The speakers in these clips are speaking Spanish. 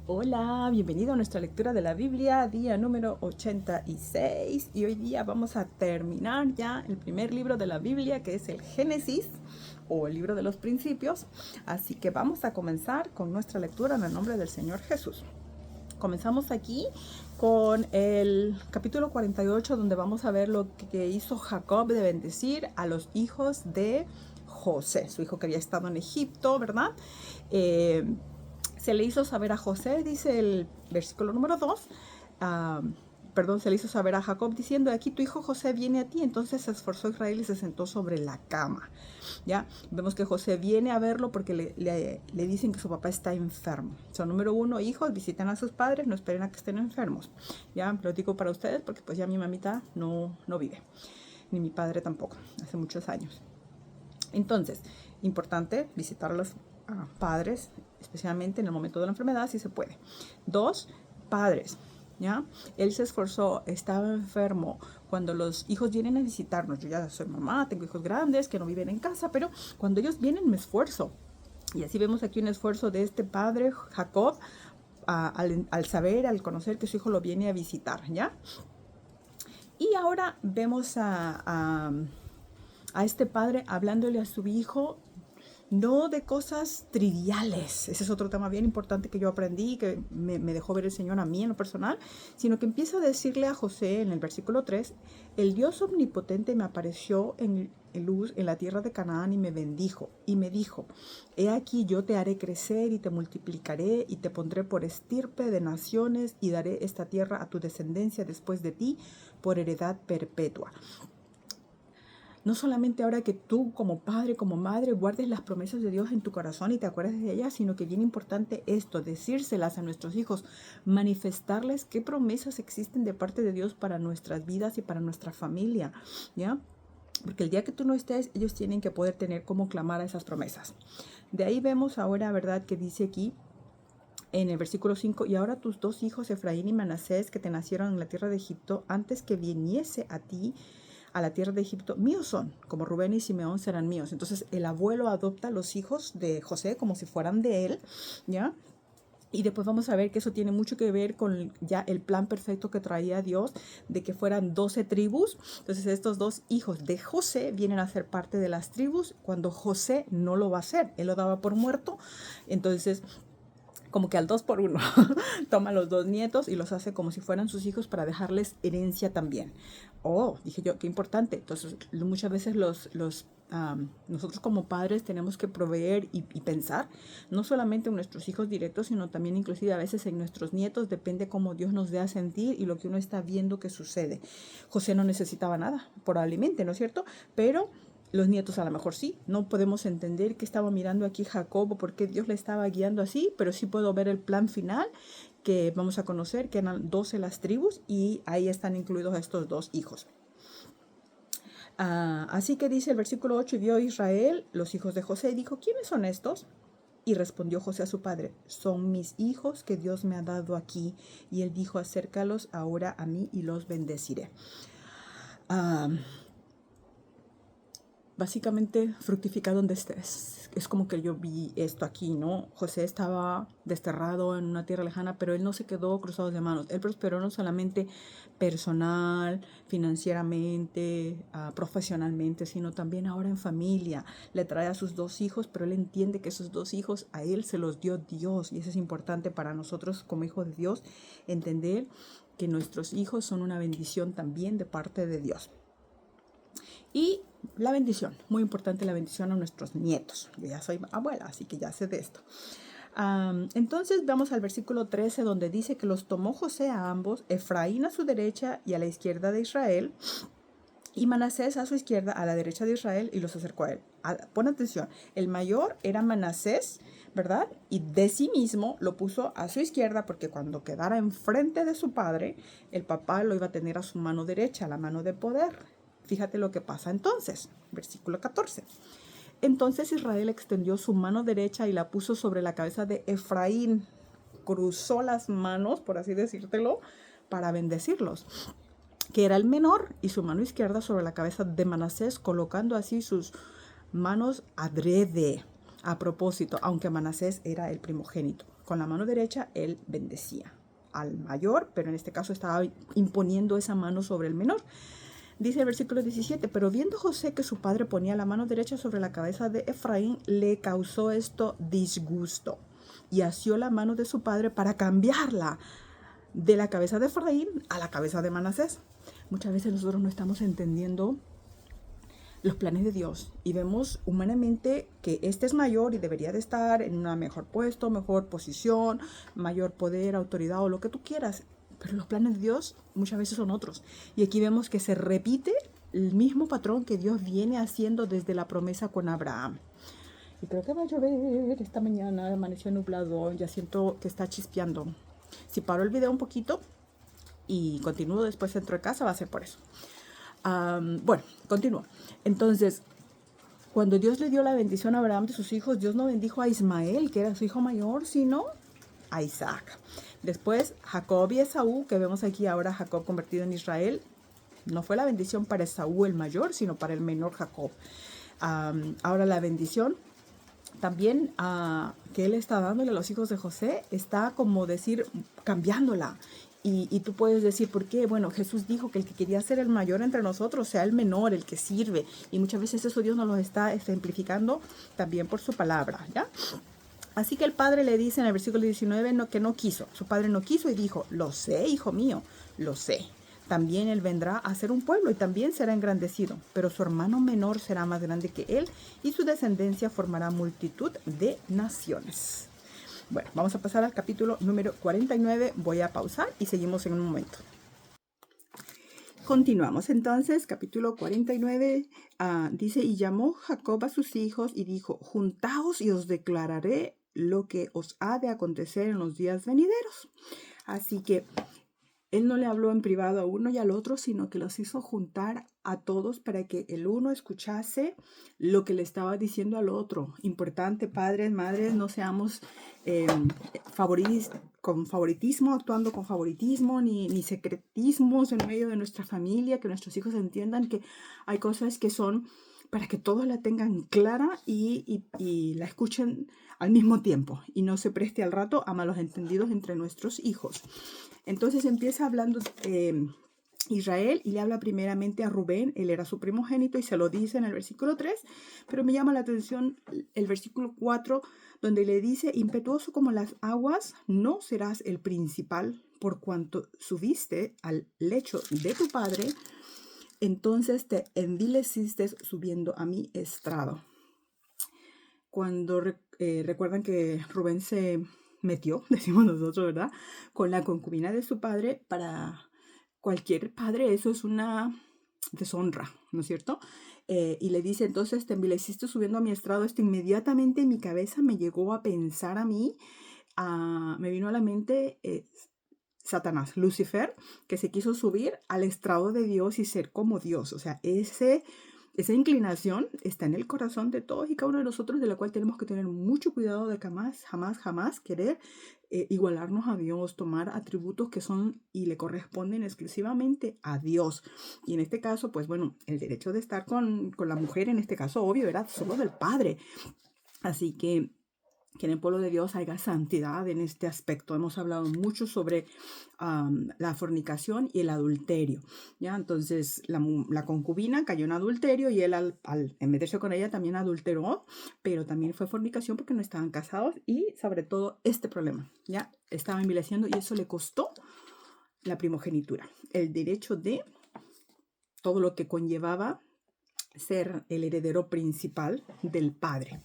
Hola, bienvenido a nuestra lectura de la Biblia, día número 86. Y hoy día vamos a terminar ya el primer libro de la Biblia, que es el Génesis, o el libro de los principios. Así que vamos a comenzar con nuestra lectura en el nombre del Señor Jesús. Comenzamos aquí con el capítulo 48, donde vamos a ver lo que hizo Jacob de bendecir a los hijos de José, su hijo que había estado en Egipto, ¿verdad? Se le hizo saber a José, dice el versículo número 2, se le hizo saber a Jacob diciendo: aquí tu hijo José viene a ti. Entonces se esforzó Israel y se sentó sobre la cama. Ya vemos que José viene a verlo porque le dicen que su papá está enfermo. Número 1, hijos, visiten a sus padres, no esperen a que estén enfermos. Ya lo digo para ustedes porque pues ya mi mamita no vive, ni mi padre tampoco, hace muchos años. Entonces, importante visitar a los padres, especialmente en el momento de la enfermedad, si se puede. 2, padres, ¿ya? Él se esforzó, estaba enfermo. Cuando los hijos vienen a visitarnos, yo ya soy mamá, tengo hijos grandes que no viven en casa, pero cuando ellos vienen me esfuerzo. Y así vemos aquí un esfuerzo de este padre, Jacob, al saber, al conocer que su hijo lo viene a visitar, ¿ya? Y ahora vemos a este padre hablándole a su hijo, no de cosas triviales. Ese es otro tema bien importante que yo aprendí, que me dejó ver el Señor a mí en lo personal, sino que empieza a decirle a José en el versículo 3, el Dios omnipotente me apareció en luz en la tierra de Canaán y me bendijo, y me dijo: he aquí yo te haré crecer y te multiplicaré y te pondré por estirpe de naciones y daré esta tierra a tu descendencia después de ti por heredad perpetua. No solamente ahora que tú como padre, como madre, guardes las promesas de Dios en tu corazón y te acuerdes de ellas, sino que bien importante esto, decírselas a nuestros hijos, manifestarles qué promesas existen de parte de Dios para nuestras vidas y para nuestra familia, ¿ya? Porque el día que tú no estés, ellos tienen que poder tener cómo clamar a esas promesas. De ahí vemos ahora, ¿verdad?, que dice aquí en el versículo 5, y ahora tus 2 hijos, Efraín y Manasés, que te nacieron en la tierra de Egipto, antes que viniese a ti a la tierra de Egipto, míos son, como Rubén y Simeón serán míos. Entonces el abuelo adopta a los hijos de José como si fueran de él, ¿ya? Y después vamos a ver que eso tiene mucho que ver con ya el plan perfecto que traía Dios de que fueran 12 tribus. Entonces estos 2 hijos de José vienen a ser parte de las tribus cuando José no lo va a hacer. Él lo daba por muerto. Entonces, como que al 2 por 1, toma los 2 nietos y los hace como si fueran sus hijos para dejarles herencia también. Oh, dije yo, qué importante. Entonces, muchas veces nosotros como padres tenemos que proveer y pensar, no solamente en nuestros hijos directos, sino también inclusive a veces en nuestros nietos, depende cómo Dios nos dé a sentir y lo que uno está viendo que sucede. José no necesitaba nada, probablemente, ¿no es cierto? Pero los nietos a lo mejor sí. No podemos entender qué estaba mirando aquí Jacob, por qué Dios le estaba guiando así, pero sí puedo ver el plan final que vamos a conocer, que eran 12 las tribus y ahí están incluidos estos 2 hijos. Así que dice el versículo 8, y vio Israel los hijos de José y dijo: ¿quiénes son estos? Y respondió José a su padre: son mis hijos que Dios me ha dado aquí. Y él dijo: acércalos ahora a mí y los bendeciré. Básicamente fructifica donde estés. Es como que yo vi esto aquí, ¿no? José estaba desterrado en una tierra lejana, pero él no se quedó cruzado de manos. Él prosperó no solamente personal, financieramente, profesionalmente, sino también ahora en familia. Le trae a sus 2 hijos, pero él entiende que esos 2 hijos a él se los dio Dios. Y eso es importante para nosotros como hijos de Dios, entender que nuestros hijos son una bendición también de parte de Dios. Y la bendición, muy importante la bendición a nuestros nietos. Yo ya soy abuela, así que ya sé de esto. Entonces vamos al versículo 13, donde dice que los tomó José a ambos, Efraín a su derecha y a la izquierda de Israel, y Manasés a su izquierda, a la derecha de Israel, y los acercó a él. Pon atención, el mayor era Manasés, ¿verdad? Y de sí mismo lo puso a su izquierda, porque cuando quedara enfrente de su padre, el papá lo iba a tener a su mano derecha, la mano de poder. Fíjate lo que pasa entonces, versículo 14. Entonces Israel extendió su mano derecha y la puso sobre la cabeza de Efraín. Cruzó las manos, por así decírtelo, para bendecirlos, que era el menor, y su mano izquierda sobre la cabeza de Manasés, colocando así sus manos adrede, a propósito, aunque Manasés era el primogénito. con la mano derecha él bendecía al mayor, pero en este caso estaba imponiendo esa mano sobre el menor. Dice el versículo 17, pero viendo José que su padre ponía la mano derecha sobre la cabeza de Efraín, le causó esto disgusto y asió la mano de su padre para cambiarla de la cabeza de Efraín a la cabeza de Manasés. Muchas veces nosotros no estamos entendiendo los planes de Dios y vemos humanamente que este es mayor y debería de estar en un mejor puesto, mejor posición, mayor poder, autoridad o lo que tú quieras. Pero los planes de Dios muchas veces son otros. Y aquí vemos que se repite el mismo patrón que Dios viene haciendo desde la promesa con Abraham. Y creo que va a llover esta mañana, amaneció nublado, ya siento que está chispeando. Si paro el video un poquito y continúo después dentro de casa, va a ser por eso. Bueno, continúo. Entonces, cuando Dios le dio la bendición a Abraham de sus hijos, Dios no bendijo a Ismael, que era su hijo mayor, sino a Isaac. Después, Jacob y Esaú, que vemos aquí ahora Jacob convertido en Israel, no fue la bendición para Esaú el mayor, sino para el menor Jacob. Ahora la bendición también que él está dándole a los hijos de José está como decir, cambiándola. Y tú puedes decir, ¿por qué? Bueno, Jesús dijo que el que quería ser el mayor entre nosotros sea el menor, el que sirve. Y muchas veces eso Dios nos lo está ejemplificando también por su palabra, ¿ya? Así que el padre le dice en el versículo 19 que no quiso. Su padre no quiso y dijo, lo sé, hijo mío, lo sé. También él vendrá a ser un pueblo y también será engrandecido, pero su hermano menor será más grande que él y su descendencia formará multitud de naciones. Bueno, vamos a pasar al capítulo número 49. Voy a pausar y seguimos en un momento. Continuamos entonces, capítulo 49, dice, y llamó Jacob a sus hijos y dijo, juntaos y os declararé lo que os ha de acontecer en los días venideros. Así que él no le habló en privado a uno y al otro, sino que los hizo juntar a todos para que el uno escuchase lo que le estaba diciendo al otro. Importante, padres, madres, no seamos con favoritismo, actuando con favoritismo, ni secretismos en medio de nuestra familia, que nuestros hijos entiendan que hay cosas que son para que todos la tengan clara y la escuchen al mismo tiempo y no se preste al rato a malos entendidos entre nuestros hijos. Entonces empieza hablando Israel y le habla primeramente a Rubén, él era su primogénito y se lo dice en el versículo 3, pero me llama la atención el versículo 4 donde le dice, impetuoso como las aguas, no serás el principal por cuanto subiste al lecho de tu padre, entonces te envileciste subiendo a mi estrado. Cuando recuerdan que Rubén se metió, decimos nosotros, ¿verdad?, con la concubina de su padre, para cualquier padre eso es una deshonra, ¿no es cierto? Y le dice, entonces te envileciste subiendo a mi estrado. Esto inmediatamente en mi cabeza me llegó a pensar a mí, me vino a la mente Satanás, Lucifer, que se quiso subir al estrado de Dios y ser como Dios. O sea, esa inclinación está en el corazón de todos y cada uno de nosotros, de la cual tenemos que tener mucho cuidado de jamás querer igualarnos a Dios, tomar atributos que son y le corresponden exclusivamente a Dios. Y en este caso, pues bueno, el derecho de estar con la mujer, en este caso, obvio, era solo del padre. Así que en el pueblo de Dios haya santidad en este aspecto. Hemos hablado mucho sobre la fornicación y el adulterio, ¿ya? Entonces la concubina cayó en adulterio y él al meterse con ella también adulteró, pero también fue fornicación porque no estaban casados y sobre todo este problema, ¿ya? Estaba envileciendo y eso le costó la primogenitura, el derecho de todo lo que conllevaba ser el heredero principal del padre.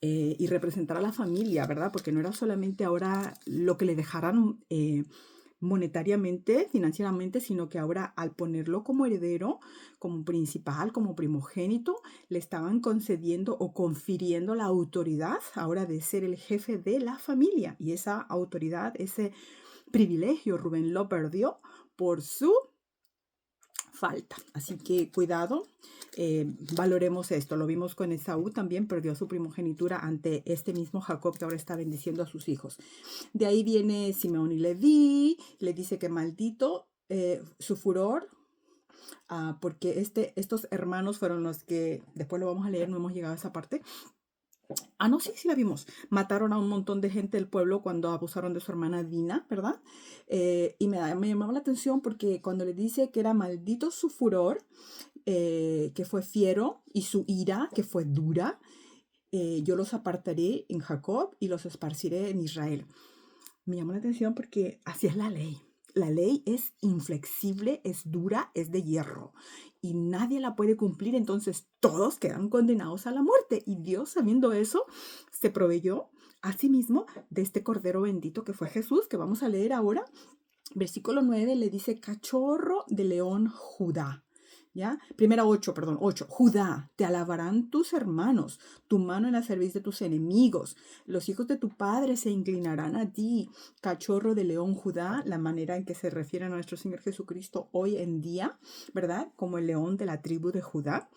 Y representar a la familia, ¿verdad? Porque no era solamente ahora lo que le dejaran monetariamente, financieramente, sino que ahora al ponerlo como heredero, como principal, como primogénito, le estaban concediendo o confiriendo la autoridad ahora de ser el jefe de la familia. Y esa autoridad, ese privilegio, Rubén lo perdió por su falta. Así que cuidado, valoremos esto. Lo vimos con Esaú, también perdió su primogenitura ante este mismo Jacob que ahora está bendiciendo a sus hijos. De ahí viene Simeón y Leví, le dice que maldito su furor, porque estos hermanos fueron los que, después lo vamos a leer, no hemos llegado a esa parte, Ah, no, sí, sí la vimos. Mataron a un montón de gente del pueblo cuando abusaron de su hermana Dina, ¿verdad? Y me llamaba la atención porque cuando le dice que era maldito su furor, que fue fiero, y su ira, que fue dura, yo los apartaré en Jacob y los esparciré en Israel. Me llamó la atención porque así es la ley. La ley es inflexible, es dura, es de hierro y nadie la puede cumplir, entonces todos quedan condenados a la muerte. Y Dios, sabiendo eso, se proveyó a sí mismo de este Cordero bendito que fue Jesús, que vamos a leer ahora. Versículo 9 le dice, cachorro de león Judá. ¿Ya? Primera 8, perdón, 8. Judá, te alabarán tus hermanos, tu mano en la cerviz de tus enemigos. Los hijos de tu padre se inclinarán a ti. Cachorro de león Judá, la manera en que se refieren a nuestro Señor Jesucristo hoy en día, ¿verdad? Como el león de la tribu de Judá.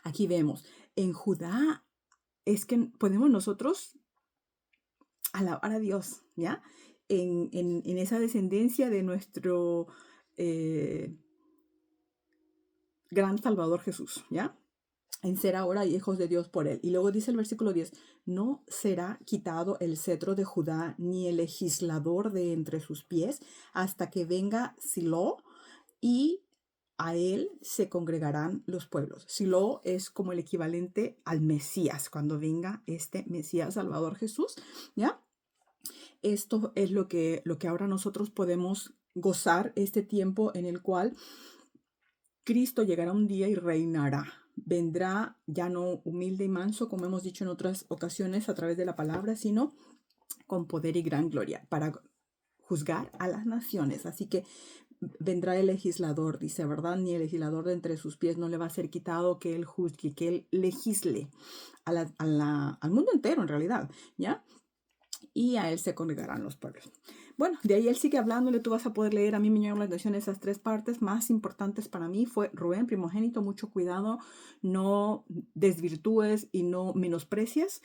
Aquí vemos, en Judá es que podemos nosotros alabar a Dios, ¿ya? En esa descendencia de nuestro eh, gran Salvador Jesús, ¿ya? En ser ahora hijos de Dios por él. Y luego dice el versículo 10, no será quitado el cetro de Judá ni el legislador de entre sus pies hasta que venga Silo y a él se congregarán los pueblos. Silo es como el equivalente al Mesías, cuando venga este Mesías Salvador Jesús, ¿ya? Esto es lo que ahora nosotros podemos gozar, este tiempo en el cual Cristo llegará un día y reinará. Vendrá ya no humilde y manso, como hemos dicho en otras ocasiones a través de la palabra, sino con poder y gran gloria para juzgar a las naciones. Así que vendrá el legislador, dice, ¿verdad? Ni el legislador de entre sus pies no le va a ser quitado que él juzgue, que él legisle al mundo entero en realidad, ¿ya? Y a él se congregarán los pueblos. Bueno, de ahí él sigue hablándole, tú vas a poder leer, a mí me llaman la atención esas tres partes más importantes para mí, fue Rubén, primogénito, mucho cuidado, no desvirtúes y no menosprecies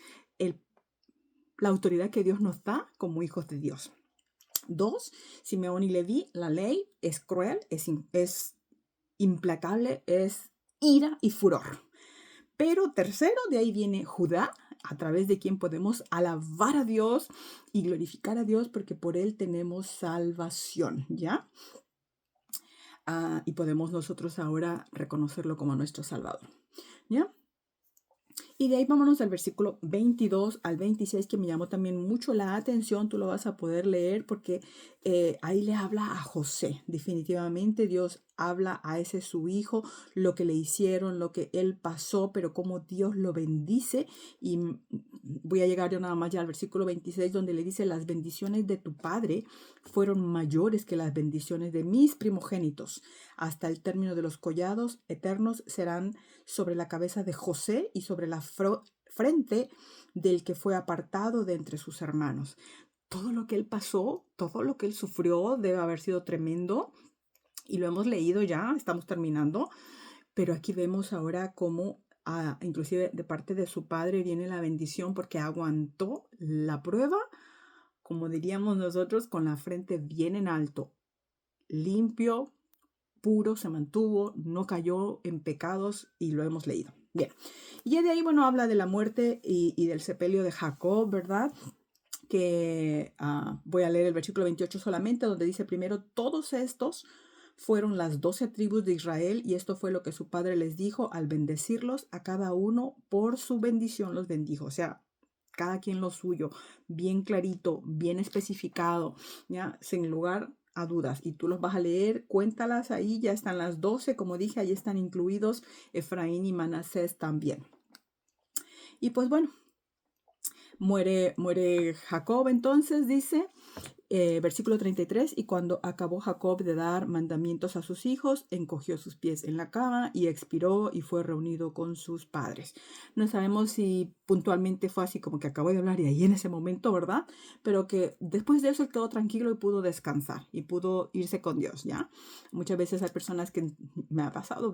la autoridad que Dios nos da como hijos de Dios. 2, Simeón y Leví, la ley es cruel, es implacable, es ira y furor. Pero tercero, de ahí viene Judá, a través de quien podemos alabar a Dios y glorificar a Dios porque por él tenemos salvación, ¿ya? Y podemos nosotros ahora reconocerlo como nuestro Salvador, ¿ya? Y de ahí vámonos al versículo 22 al 26, que me llamó también mucho la atención. Tú lo vas a poder leer porque ahí le habla a José. Definitivamente Dios habla a ese su hijo, lo que le hicieron, lo que él pasó, pero cómo Dios lo bendice. Y voy a llegar yo nada más ya al versículo 26, donde le dice, las bendiciones de tu padre fueron mayores que las bendiciones de mis primogénitos. Hasta el término de los collados eternos serán sobre la cabeza de José y sobre la frente del que fue apartado de entre sus hermanos. Todo lo que él pasó, todo lo que él sufrió debe haber sido tremendo y lo hemos leído ya, estamos terminando, pero aquí vemos ahora cómo inclusive de parte de su padre viene la bendición porque aguantó la prueba, como diríamos nosotros, con la frente bien en alto, limpio, puro, se mantuvo, no cayó en pecados y lo hemos leído. Bien, y de ahí, bueno, habla de la muerte y del sepelio de Jacob, ¿verdad? Que voy a leer el versículo 28 solamente, donde dice primero, todos estos fueron las 12 tribus de Israel y esto fue lo que su padre les dijo al bendecirlos, a cada uno por su bendición los bendijo, o sea, cada quien lo suyo, bien clarito, bien especificado, ya, sin lugar a dudas. Y tú los vas a leer, cuéntalas ahí, ya están las 12, como dije, ahí están incluidos Efraín y Manasés también. Y pues bueno, muere Jacob entonces, dice, versículo 33, y cuando acabó Jacob de dar mandamientos a sus hijos, encogió sus pies en la cama y expiró y fue reunido con sus padres. No sabemos si puntualmente fue así como que acabó de hablar y ahí en ese momento, ¿verdad? Pero que después de eso él quedó tranquilo y pudo descansar y pudo irse con Dios, ¿ya? Muchas veces hay personas que me ha tocado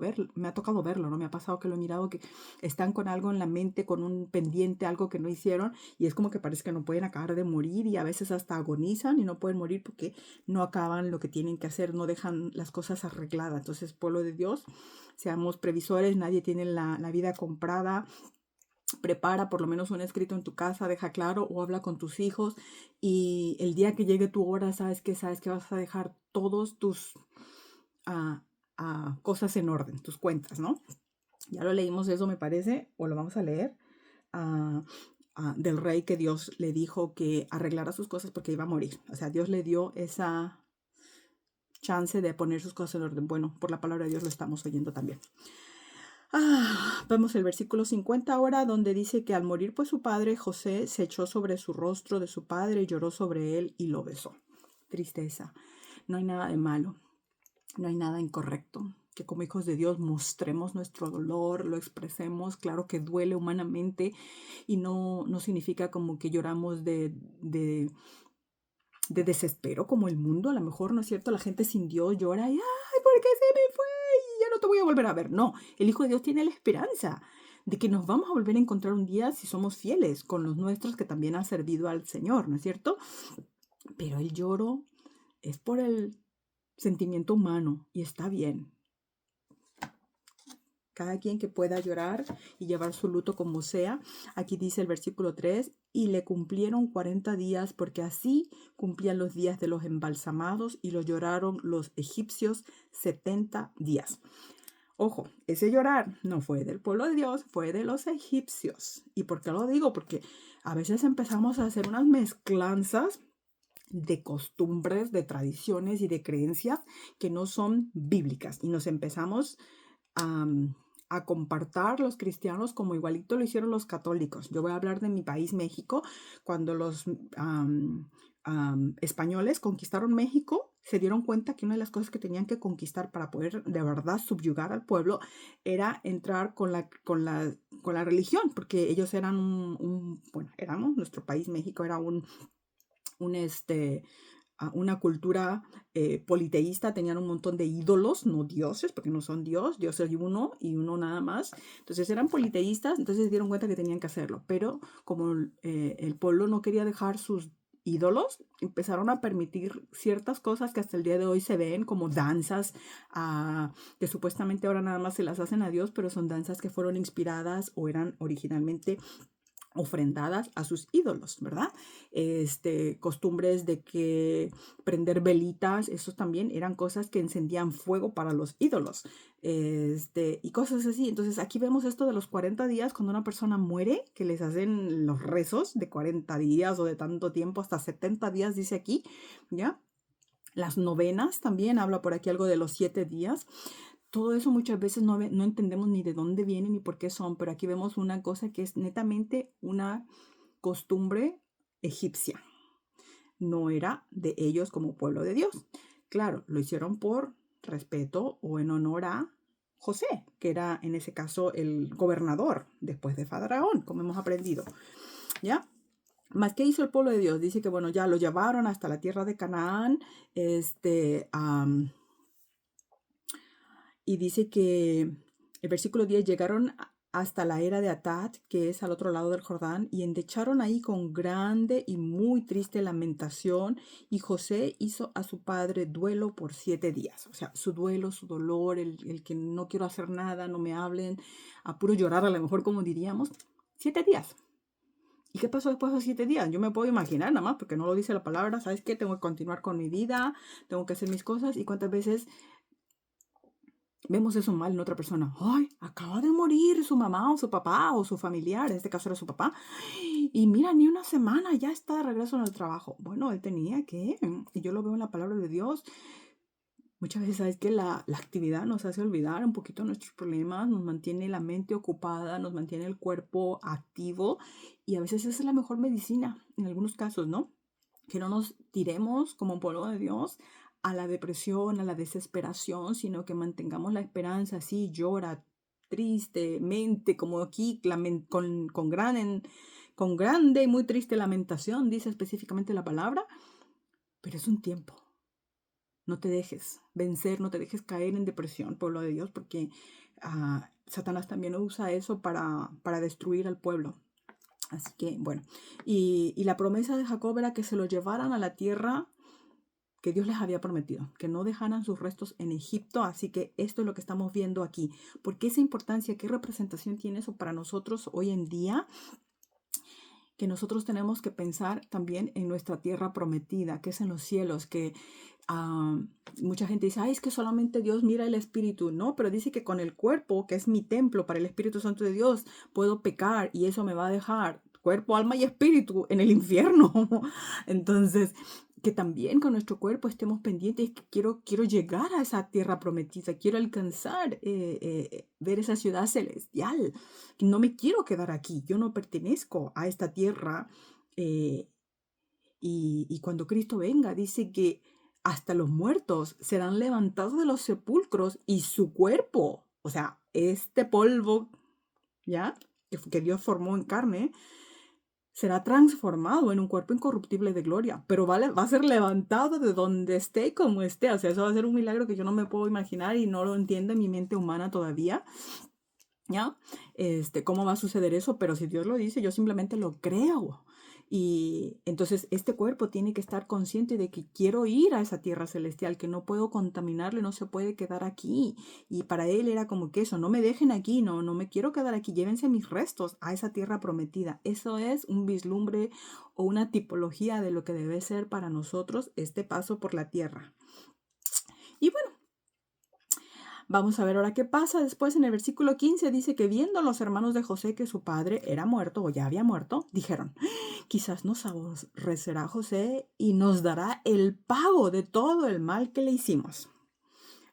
verlo, ¿no? Me ha pasado que lo he mirado que están con algo en la mente, con un pendiente, algo que no hicieron y es como que parece que no pueden acabar de morir y a veces hasta agonizan y no pueden morir porque no acaban lo que tienen que hacer, no dejan las cosas arregladas. Entonces, pueblo de Dios, seamos previsores, nadie tiene la vida comprada Prepara por lo menos un escrito en tu casa, deja claro o habla con tus hijos y el día que llegue tu hora, sabes que vas a dejar todos tus cosas en orden, tus cuentas, ¿no? Ya lo leímos eso, me parece, o lo vamos a leer, del rey que Dios le dijo que arreglara sus cosas porque iba a morir. O sea, Dios le dio esa chance de poner sus cosas en orden. Bueno, por la palabra de Dios lo estamos oyendo también. Vemos el versículo 50 ahora, donde dice que al morir pues su padre, José se echó sobre su rostro de su padre, lloró sobre él y lo besó. Tristeza. No hay nada de malo, no hay nada incorrecto. Que como hijos de Dios mostremos nuestro dolor, lo expresemos. Claro que duele humanamente y no significa como que lloramos de desespero como el mundo. A lo mejor, ¿no es cierto? La gente sin Dios llora y ¡ay, por qué se me fue! Y ya no te voy a volver a ver. No, el Hijo de Dios tiene la esperanza de que nos vamos a volver a encontrar un día si somos fieles con los nuestros que también han servido al Señor, ¿no es cierto? Pero el lloro es por el sentimiento humano y está bien. Cada quien que pueda llorar y llevar su luto como sea. Aquí dice el versículo 3, y le cumplieron 40 días porque así cumplían los días de los embalsamados y lo lloraron los egipcios 70 días. Ojo, ese llorar no fue del pueblo de Dios, fue de los egipcios. ¿Y por qué lo digo? Porque a veces empezamos a hacer unas mezclanzas de costumbres, de tradiciones y de creencias que no son bíblicas y nos empezamos a compartir los cristianos como igualito lo hicieron los católicos. Yo voy a hablar de mi país, México. Cuando los españoles conquistaron México, se dieron cuenta que una de las cosas que tenían que conquistar para poder de verdad subyugar al pueblo era entrar con la religión, porque ellos eran nuestro país, México, era una cultura politeísta, tenían un montón de ídolos, no dioses, porque no son Dios es uno y uno nada más. Entonces eran politeístas, entonces se dieron cuenta que tenían que hacerlo. Pero como el pueblo no quería dejar sus ídolos, empezaron a permitir ciertas cosas que hasta el día de hoy se ven como danzas, que supuestamente ahora nada más se las hacen a Dios, pero son danzas que fueron inspiradas o eran originalmente ofrendadas a sus ídolos, ¿verdad? Costumbres de que prender velitas, esos también eran cosas que encendían fuego para los ídolos, y cosas así. Entonces aquí vemos esto de los 40 días cuando una persona muere, que les hacen los rezos de 40 días o de tanto tiempo, hasta 70 días dice aquí, ¿ya? Las novenas también, habla por aquí algo de los 7 días. Todo eso muchas veces no entendemos ni de dónde vienen ni por qué son, pero aquí vemos una cosa que es netamente una costumbre egipcia. No era de ellos como pueblo de Dios. Claro, lo hicieron por respeto o en honor a José, que era en ese caso el gobernador después de Faraón, como hemos aprendido. ¿Ya? Más, ¿qué hizo el pueblo de Dios? Dice que, bueno, ya lo llevaron hasta la tierra de Canaán, y dice que el versículo 10, llegaron hasta la era de Atad, que es al otro lado del Jordán, y endecharon ahí con grande y muy triste lamentación, y José hizo a su padre duelo por 7 días. O sea, su duelo, su dolor, el que no quiero hacer nada, no me hablen, a puro llorar a lo mejor como diríamos, 7 días. ¿Y qué pasó después de los 7 días? Yo me puedo imaginar nada más, porque no lo dice la palabra. ¿Sabes qué? Tengo que continuar con mi vida, tengo que hacer mis cosas. ¿Y cuántas veces vemos eso mal en otra persona? ¡Ay! Acaba de morir su mamá o su papá o su familiar, en este caso era su papá. Y mira, ni una semana ya está de regreso en el trabajo. Bueno, él tenía que, y yo lo veo en la palabra de Dios. Muchas veces sabes que la actividad nos hace olvidar un poquito nuestros problemas, nos mantiene la mente ocupada, nos mantiene el cuerpo activo y a veces esa es la mejor medicina en algunos casos, ¿no? Que no nos tiremos como pueblo de Dios a la depresión, a la desesperación, sino que mantengamos la esperanza, así llora tristemente, como aquí con grande y muy triste lamentación, dice específicamente la palabra, pero es un tiempo. No te dejes vencer, no te dejes caer en depresión, pueblo de Dios, porque Satanás también usa eso para destruir al pueblo. Así que, bueno, y la promesa de Jacob era que se lo llevaran a la tierra que Dios les había prometido, que no dejaran sus restos en Egipto. Así que esto es lo que estamos viendo aquí. ¿Por qué esa importancia? ¿Qué representación tiene eso para nosotros hoy en día? Que nosotros tenemos que pensar también en nuestra tierra prometida, que es en los cielos, que mucha gente dice, ay, es que solamente Dios mira el espíritu. No, pero dice que con el cuerpo, que es mi templo para el Espíritu Santo de Dios, puedo pecar y eso me va a dejar cuerpo, alma y espíritu en el infierno. Entonces, que también con nuestro cuerpo estemos pendientes, que quiero llegar a esa tierra prometida, quiero alcanzar, ver esa ciudad celestial. No me quiero quedar aquí, yo no pertenezco a esta tierra. Y cuando Cristo venga, dice que hasta los muertos serán levantados de los sepulcros y su cuerpo, o sea, este polvo, ¿ya? Que Dios formó en carne, será transformado en un cuerpo incorruptible de gloria, pero va a ser levantado de donde esté y como esté. O sea, eso va a ser un milagro que yo no me puedo imaginar y no lo entiende mi mente humana todavía. ¿Ya? ¿Cómo va a suceder eso? Pero si Dios lo dice, yo simplemente lo creo. Y entonces este cuerpo tiene que estar consciente de que quiero ir a esa tierra celestial, que no puedo contaminarle, no se puede quedar aquí. Y para él era como que eso, no me dejen aquí, no me quiero quedar aquí, llévense mis restos a esa tierra prometida. Eso es un vislumbre o una tipología de lo que debe ser para nosotros este paso por la tierra. Y bueno, vamos a ver ahora qué pasa. Después en el versículo 15 dice que viendo los hermanos de José que su padre era muerto o ya había muerto, dijeron, quizás nos aborrecerá José y nos dará el pago de todo el mal que le hicimos.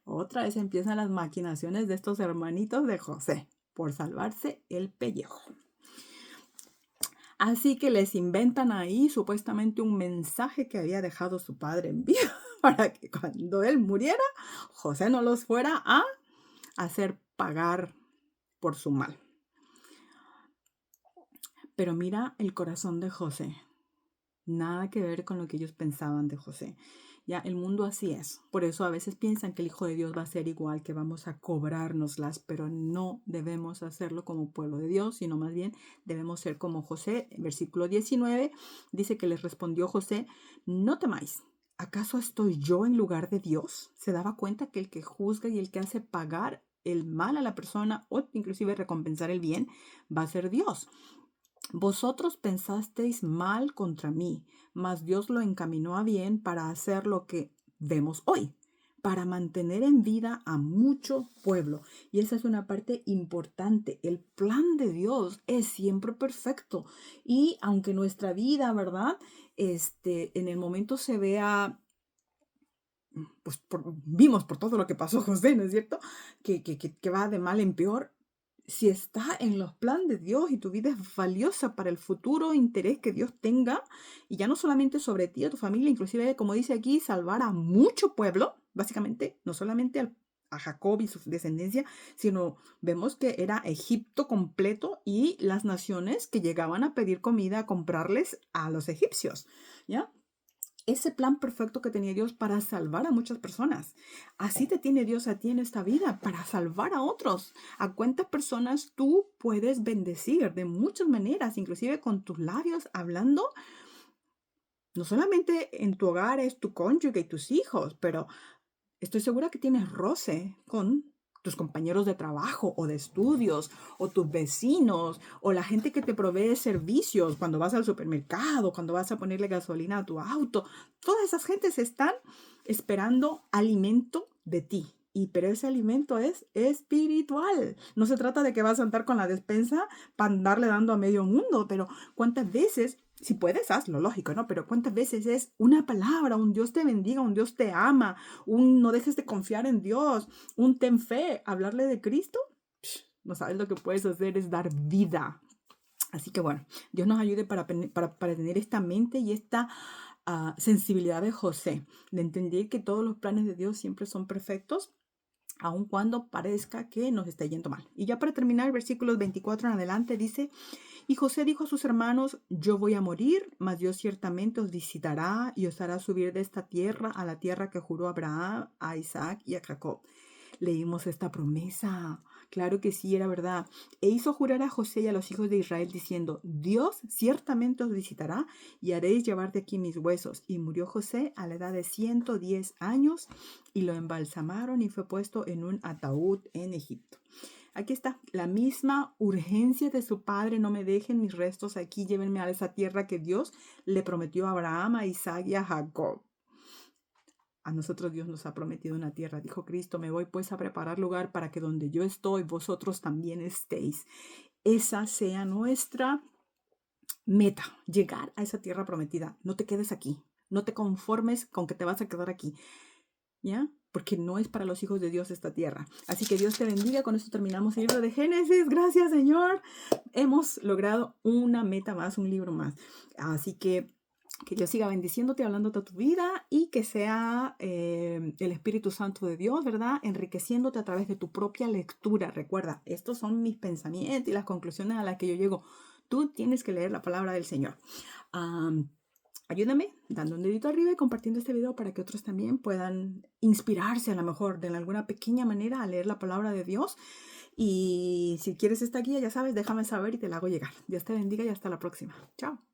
Otra vez empiezan las maquinaciones de estos hermanitos de José por salvarse el pellejo. Así que les inventan ahí supuestamente un mensaje que había dejado su padre en vida para que cuando él muriera, José no los fuera a hacer pagar por su mal. Pero mira el corazón de José. Nada que ver con lo que ellos pensaban de José. Ya el mundo así es. Por eso a veces piensan que el Hijo de Dios va a ser igual, que vamos a cobrárnoslas, pero no debemos hacerlo como pueblo de Dios, sino más bien debemos ser como José. En versículo 19 dice que les respondió José, no temáis. ¿Acaso estoy yo en lugar de Dios? Se daba cuenta que el que juzga y el que hace pagar el mal a la persona o inclusive recompensar el bien va a ser Dios. Vosotros pensasteis mal contra mí, mas Dios lo encaminó a bien para hacer lo que vemos hoy, para mantener en vida a mucho pueblo. Y esa es una parte importante. El plan de Dios es siempre perfecto. Y aunque nuestra vida, ¿verdad? En el momento se vea, pues vimos por todo lo que pasó José, ¿no es cierto? Que va de mal en peor. Si está en los planes de Dios y tu vida es valiosa para el futuro interés que Dios tenga, y ya no solamente sobre ti o tu familia, inclusive, como dice aquí, salvar a mucho pueblo, básicamente, no solamente a Jacob y su descendencia, sino vemos que era Egipto completo y las naciones que llegaban a pedir comida, a comprarles a los egipcios, ¿ya? Ese plan perfecto que tenía Dios para salvar a muchas personas. Así te tiene Dios a ti en esta vida, para salvar a otros. ¿A cuántas personas tú puedes bendecir de muchas maneras, inclusive con tus labios, hablando? No solamente en tu hogar es tu cónyuge y tus hijos, pero estoy segura que tienes roce con tus compañeros de trabajo o de estudios o tus vecinos o la gente que te provee servicios cuando vas al supermercado, cuando vas a ponerle gasolina a tu auto. Todas esas gentes están esperando alimento de ti. Pero ese alimento es espiritual. No se trata de que vas a andar con la despensa para andarle dando a medio mundo, pero ¿cuántas veces, si puedes, hazlo, lógico, ¿no? Pero ¿cuántas veces es una palabra, un Dios te bendiga, un Dios te ama, un no dejes de confiar en Dios, un ten fe, hablarle de Cristo? No sabes lo que puedes hacer es dar vida. Así que bueno, Dios nos ayude para tener esta mente y esta sensibilidad de José, de entender que todos los planes de Dios siempre son perfectos, aun cuando parezca que nos está yendo mal. Y ya para terminar, versículos 24 en adelante dice, y José dijo a sus hermanos, yo voy a morir, mas Dios ciertamente os visitará y os hará subir de esta tierra a la tierra que juró a Abraham, a Isaac y a Jacob. Leímos esta promesa Claro que sí, era verdad. E hizo jurar a José y a los hijos de Israel diciendo, Dios ciertamente os visitará y haréis llevar de aquí mis huesos. Y murió José a la edad de 110 años y lo embalsamaron y fue puesto en un ataúd en Egipto. Aquí está, la misma urgencia de su padre, no me dejen mis restos aquí, llévenme a esa tierra que Dios le prometió a Abraham, a Isaac y a Jacob. A nosotros Dios nos ha prometido una tierra. Dijo Cristo, me voy pues a preparar lugar para que donde yo estoy, vosotros también estéis. Esa sea nuestra meta, llegar a esa tierra prometida. No te quedes aquí. No te conformes con que te vas a quedar aquí. ¿Ya? Porque no es para los hijos de Dios esta tierra. Así que Dios te bendiga. Con esto terminamos el libro de Génesis. Gracias, Señor. Hemos logrado una meta más, un libro más. Así que Dios siga bendiciéndote, hablándote a tu vida y que sea el Espíritu Santo de Dios, ¿verdad? Enriqueciéndote a través de tu propia lectura. Recuerda, estos son mis pensamientos y las conclusiones a las que yo llego. Tú tienes que leer la palabra del Señor. Ayúdame dando un dedito arriba y compartiendo este video para que otros también puedan inspirarse a lo mejor de alguna pequeña manera a leer la palabra de Dios. Y si quieres esta guía, ya sabes, déjame saber y te la hago llegar. Dios te bendiga y hasta la próxima. Chao.